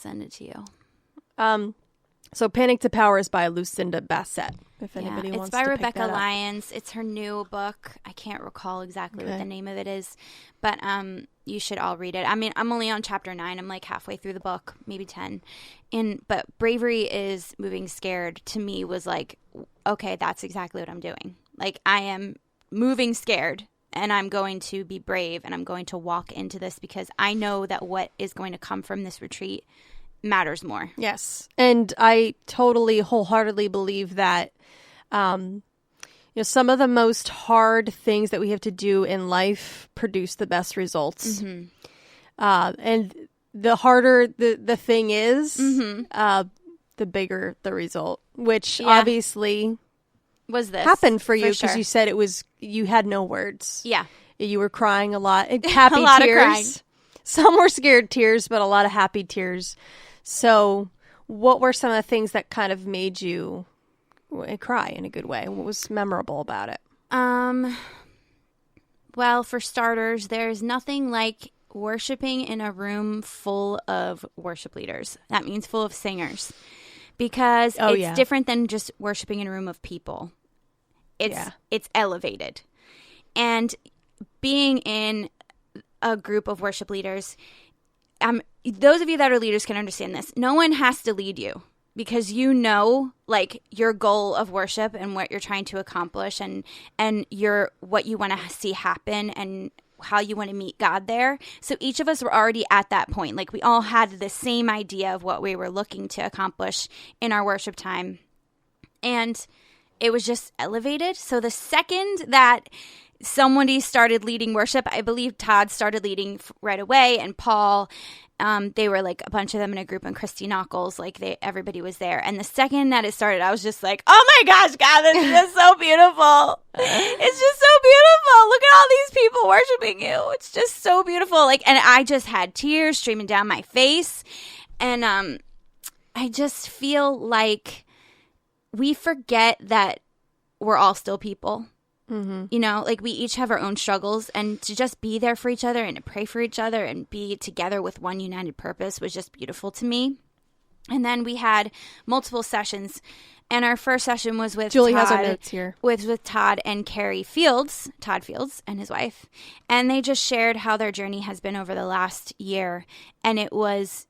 send it to you. So Panic to Power is by Lucinda Bassett. If anybody wants to it's by pick Rebecca that up. Lyons. It's her new book. I can't recall exactly what the name of it is, but you should all read it. I mean, I'm only on chapter 9. I'm like halfway through the book, maybe 10. But Bravery is Moving Scared to me was like, okay, that's exactly what I'm doing. Like, I am moving scared, and I'm going to be brave, and I'm going to walk into this because I know that what is going to come from this retreat matters more. Yes. And I totally wholeheartedly believe that some of the most hard things that we have to do in life produce the best results. Mm-hmm. And the harder the thing is, the bigger the result, which obviously was this happened for you because sure. you said you had no words. Yeah. You were crying a lot. Happy a lot tears. Of crying. Some were scared tears, but a lot of happy tears. So what were some of the things that kind of made you cry in a good way? What was memorable about it? Well, for starters, there's nothing like worshiping in a room full of worship leaders. That means full of singers. Because it's different than just worshiping in a room of people. It's elevated. And being in a group of worship leaders, those of you that are leaders can understand this. No one has to lead you because you know, like, your goal of worship and what you're trying to accomplish and what you want to see happen and how you want to meet God there. So each of us were already at that point. Like, we all had the same idea of what we were looking to accomplish in our worship time. And it was just elevated. So the second that somebody started leading worship, I believe Todd started leading right away, and Paul, they were like a bunch of them in a group, and Christy Knuckles, like everybody was there. And the second that it started, I was just like, oh my gosh, God, this is just so beautiful. It's just so beautiful. Look at all these people worshiping you. It's just so beautiful. Like, and I just had tears streaming down my face. And I just feel like we forget that we're all still people. Mm-hmm. You know, like, we each have our own struggles, and to just be there for each other and to pray for each other and be together with one united purpose was just beautiful to me. And then we had multiple sessions, and our first session was with Julie Todd, has our notes here. with Todd and Carrie Fields, Todd Fields and his wife, and they just shared how their journey has been over the last year, and it was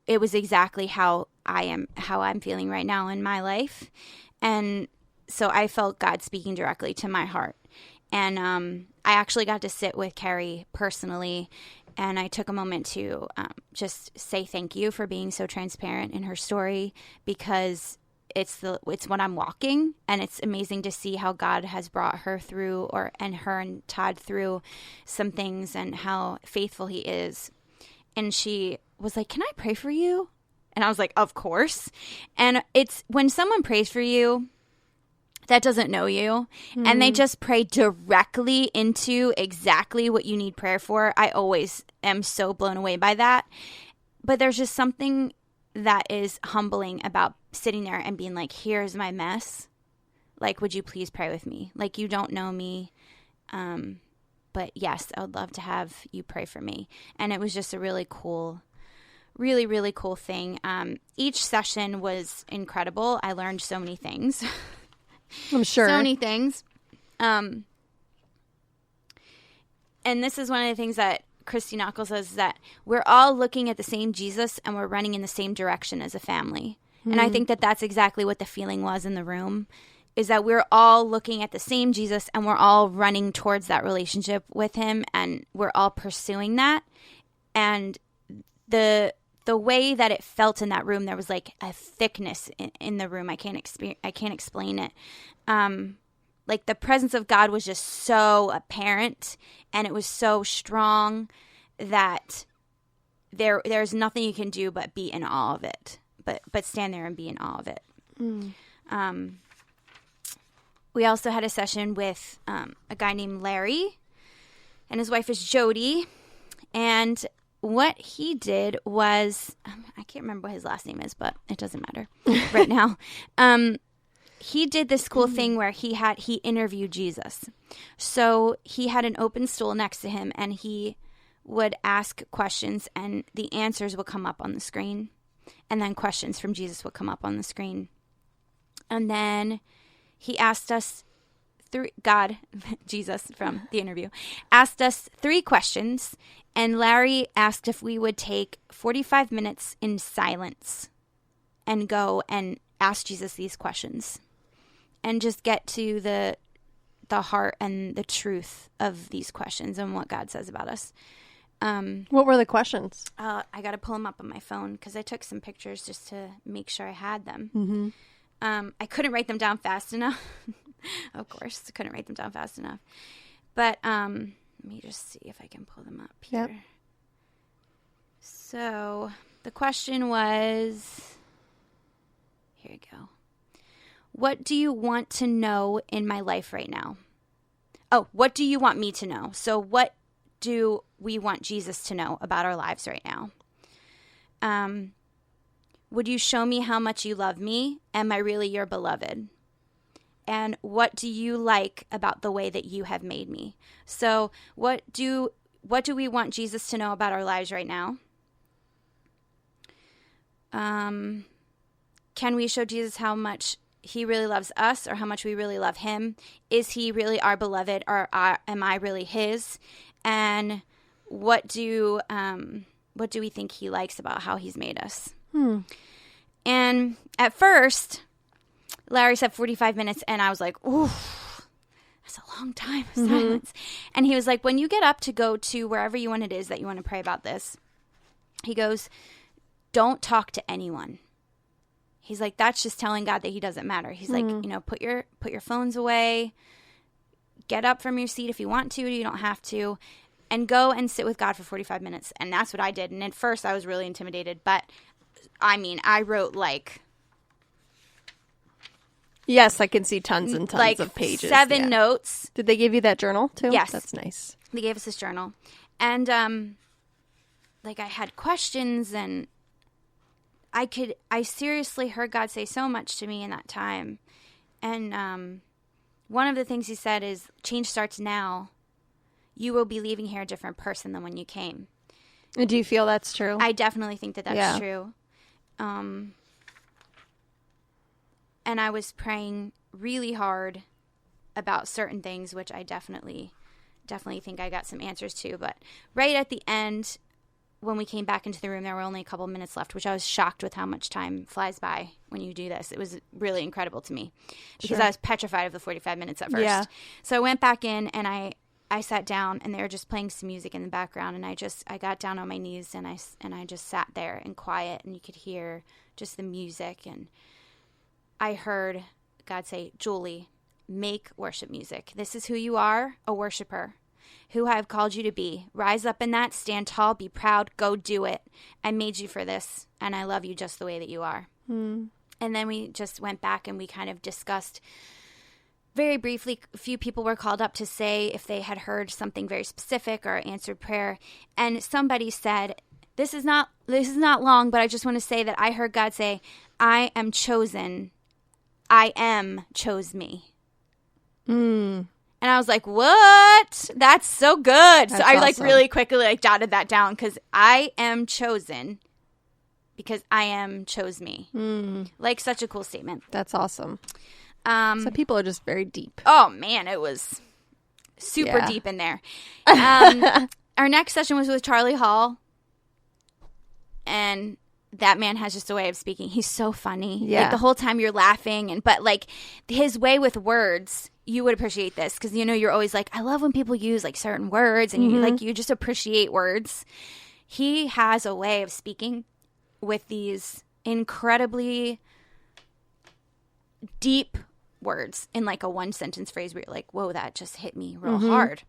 exactly how I'm feeling right now in my life. And so I felt God speaking directly to my heart. And I actually got to sit with Carrie personally, and I took a moment to just say thank you for being so transparent in her story, because it's what I'm walking, and it's amazing to see how God has brought her through, and her and Todd through some things, and how faithful he is. And she was like, "Can I pray for you?" And I was like, "Of course." And it's when someone prays for you that doesn't know you, and they just pray directly into exactly what you need prayer for, I always am so blown away by that. But there's just something that is humbling about sitting there and being like, here's my mess. Like, would you please pray with me? Like, you don't know me. But yes, I would love to have you pray for me. And it was just a really cool, really, really cool thing. Each session was incredible. I learned so many things. I'm sure. So many things. And this is one of the things that Christy Knuckles says, is that we're all looking at the same Jesus and we're running in the same direction as a family. Mm-hmm. And I think that that's exactly what the feeling was in the room, is that we're all looking at the same Jesus and we're all running towards that relationship with him, and we're all pursuing that. And the way that it felt in that room, there was like a thickness in the room. I can't explain it. Like, the presence of God was just so apparent, and it was so strong that there's nothing you can do but be in awe of it. But stand there and be in awe of it. We also had a session with a guy named Larry, and his wife is Jody, and what he did was, I can't remember what his last name is, but it doesn't matter right now. He did this cool thing where he interviewed Jesus. So he had an open stool next to him, and he would ask questions and the answers would come up on the screen. And then questions from Jesus would come up on the screen. And then he asked us Jesus from the interview, asked us 3 questions. And Larry asked if we would take 45 minutes in silence and go and ask Jesus these questions and just get to the heart and the truth of these questions and what God says about us. What were the questions? I got to pull them up on my phone because I took some pictures just to make sure I had them. I couldn't write them down fast enough. Of course, I couldn't write them down fast enough. But let me just see if I can pull them up here. Yep. So the question was, here we go. What do you want to know in my life right now? Oh, what do you want me to know? So what do we want Jesus to know about our lives right now? Would you show me how much you love me? Am I really your beloved? And what do you like about the way that you have made me? So what do we want Jesus to know about our lives right now? Can we show Jesus how much he really loves us or how much we really love him? Is he really our beloved or am I really his? And what do we think he likes about how he's made us? And at first, Larry said 45 minutes, and I was like, ooh, that's a long time of silence. And he was like, when you get up to go to wherever it is that you want to pray about this, he goes, don't talk to anyone. He's like, that's just telling God that he doesn't matter. He's like, put your phones away, get up from your seat if you want to, you don't have to, and go and sit with God for 45 minutes. And that's what I did. And at first I was really intimidated, but I wrote yes, I can see tons and tons of pages. 7 notes. Did they give you that journal too? Yes. That's nice. They gave us this journal. And I had questions, and I seriously heard God say so much to me in that time. And one of the things he said is, change starts now. You will be leaving here a different person than when you came. And do you feel that's true? I definitely think that that's true. And I was praying really hard about certain things, which I definitely think I got some answers to. But right at the end, when we came back into the room, there were only a couple minutes left, which I was shocked with how much time flies by when you do this. It was really incredible to me because I was petrified of the 45 minutes at first. Yeah. So I went back in and I sat down, and they were just playing some music in the background, and I got down on my knees and I just sat there in quiet, and you could hear just the music, and I heard God say, Julie, make worship music. This is who you are, a worshiper, who I have called you to be. Rise up in that, stand tall, be proud, go do it. I made you for this, and I love you just the way that you are. And then we just went back and we kind of discussed very briefly. A few people were called up to say if they had heard something very specific or answered prayer. And somebody said, this is not long, but I just want to say that I heard God say, I am chosen. I am chose me. And I was like, what? That's so good. So I awesome. Really quickly jotted that down, because I am chosen because I am chose me. Such a cool statement. That's awesome. Some people are just very deep. Oh man, it was super deep in there. Our next session was with Charlie Hall, and that man has just a way of speaking. He's so funny. Yeah. The whole time you're laughing, but his way with words, you would appreciate this, because you're always like, I love when people use certain words, and you just appreciate words. He has a way of speaking with these incredibly deep words in a one sentence phrase where you're like, whoa, that just hit me real hard.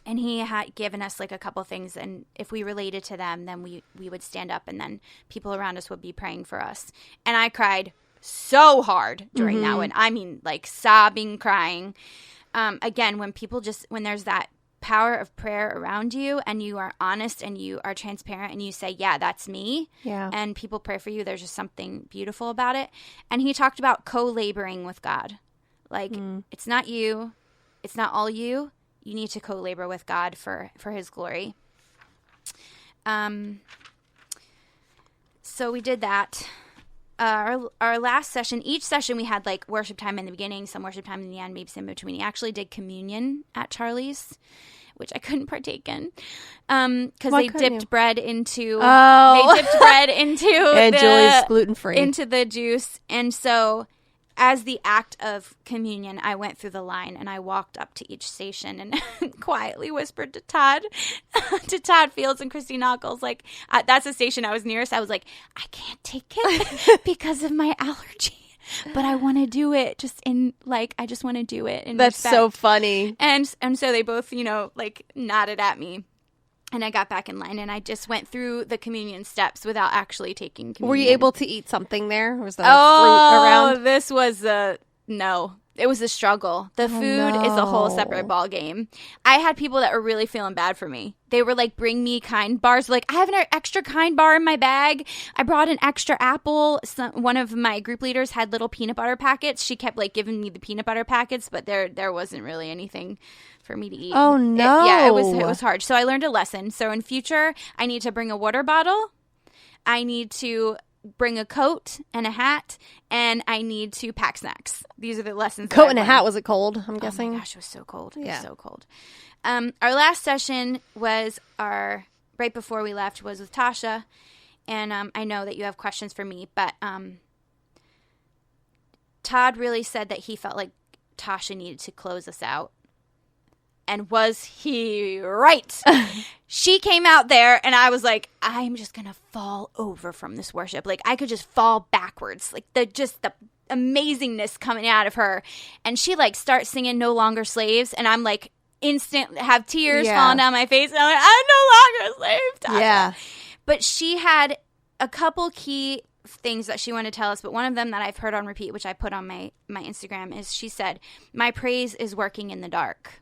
And he had given us a couple things, and if we related to them, then we would stand up, and then people around us would be praying for us. And I cried so hard during that one. I mean, sobbing, crying. Again, when there's that power of prayer around you, and you are honest and you are transparent and you say, yeah, that's me. Yeah. And people pray for you, there's just something beautiful about it. And he talked about co-laboring with God. It's not you. It's not all you. You need to co-labor with God for his glory. So we did that. Our last session, each session we had like worship time in the beginning, some worship time in the end, maybe some in between. We actually did communion at Charlie's, which I couldn't partake in because they dipped bread into and Julie's gluten free into the juice. And so as the act of communion, I went through the line and I walked up to each station and quietly whispered to Todd Fields and Christy Knuckles, like, that's the station I was nearest. I was like, I can't take it because of my allergy, but I want to do it I just want to do it. That's respect. So funny. And so they both, like nodded at me. And I got back in line, and I just went through the communion steps without actually taking communion. Were you able to eat something there? Was there fruit around? This was no. It was a struggle. The food is a whole separate ball game. I had people that were really feeling bad for me. They were like, bring me kind bars. Like, I have an extra kind bar in my bag. I brought an extra apple. One of my group leaders had little peanut butter packets. She kept like giving me the peanut butter packets, but there wasn't really anything for me to eat. Oh, no. It was hard. So I learned a lesson. So in future, I need to bring a water bottle. I need to bring a coat and a hat, and I need to pack snacks. These are the lessons. Coat and a hat. Was it cold? I'm guessing. Oh my gosh, it was so cold. It was so cold. Our last session was right before we left was with Tasha, and I know that you have questions for me, but Todd really said that he felt like Tasha needed to close us out. And was he right? She came out there, and I was like, I'm just going to fall over from this worship. Like, I could just fall backwards. Like, the amazingness coming out of her. And she, like, starts singing No Longer Slaves, and I'm, like, have tears falling down my face. And I'm like, I'm no longer a slave, Tasha. Yeah. But she had a couple key things that she wanted to tell us, but one of them that I've heard on repeat, which I put on my Instagram, is she said, my praise is working in the dark.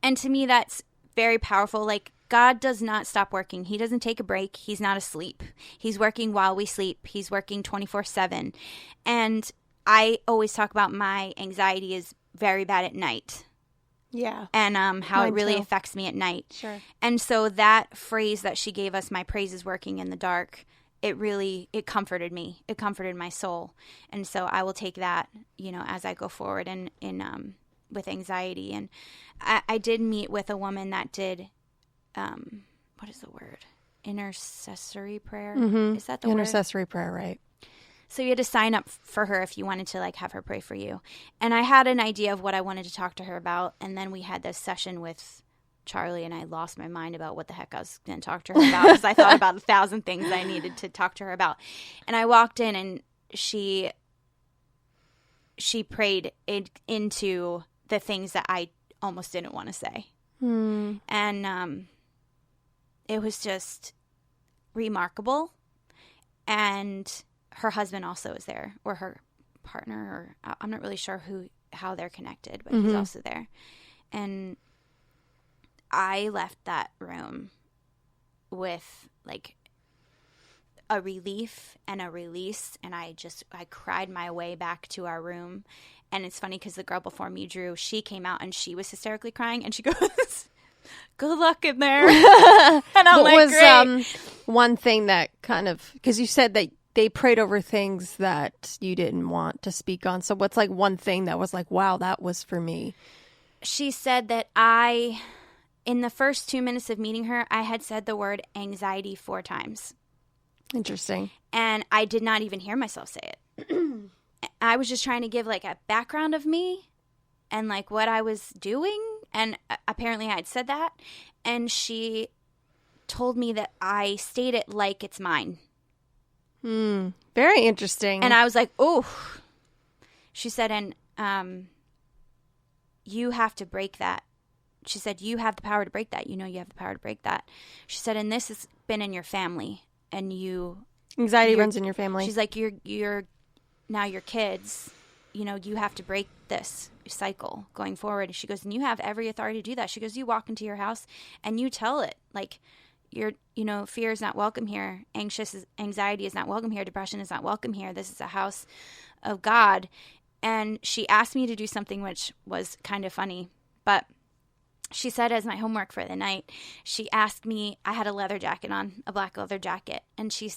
And to me, that's very powerful. Like, God does not stop working. He doesn't take a break. He's not asleep. He's working while we sleep. He's working 24/7. And I always talk about my anxiety is very bad at night. Yeah. And how it really affects me at night. Sure. And so that phrase that she gave us, my praise is working in the dark, it comforted me. It comforted my soul. And so I will take that, as I go forward with anxiety. And I did meet with a woman that did, what is the word? Intercessory prayer? Mm-hmm. Is that the Intercessory prayer, right. So you had to sign up for her if you wanted to like have her pray for you. And I had an idea of what I wanted to talk to her about. And then we had this session with Charlie, and I lost my mind about what the heck I was going to talk to her about because I thought about 1,000 things I needed to talk to her about. And I walked in, and she prayed into the things that I almost didn't want to say. And it was just remarkable. And her husband also is there, or her partner, or I'm not really sure how they're connected, but he's also there. And I left that room with like a relief and a release, and I cried my way back to our room. And it's funny because the girl before me, Drew, she came out and she was hysterically crying, and she goes, good luck in there. And I'm what was great. One thing that kind of, because you said that they prayed over things that you didn't want to speak on. So what's like one thing that was like, wow, that was for me? She said that in the first 2 minutes of meeting her, I had said the word anxiety 4 times. Interesting. And I did not even hear myself say it. I was just trying to give like a background of me and like what I was doing. And apparently I had said that. And she told me that I state it like it's mine. Very interesting. And I was like, oh. She said, and you have to break that. She said, you have the power to break that. You have the power to break that. She said, and this has been in your family. And anxiety runs in your family. She's like, you're now your kids, you have to break this cycle going forward. And she goes, and you have every authority to do that. She goes, you walk into your house and you tell it like fear is not welcome here. Anxiety is not welcome here. Depression is not welcome here. This is a house of God. And she asked me to do something which was kind of funny, but she said as my homework for the night, she asked me, I had a leather jacket on, a black leather jacket, and she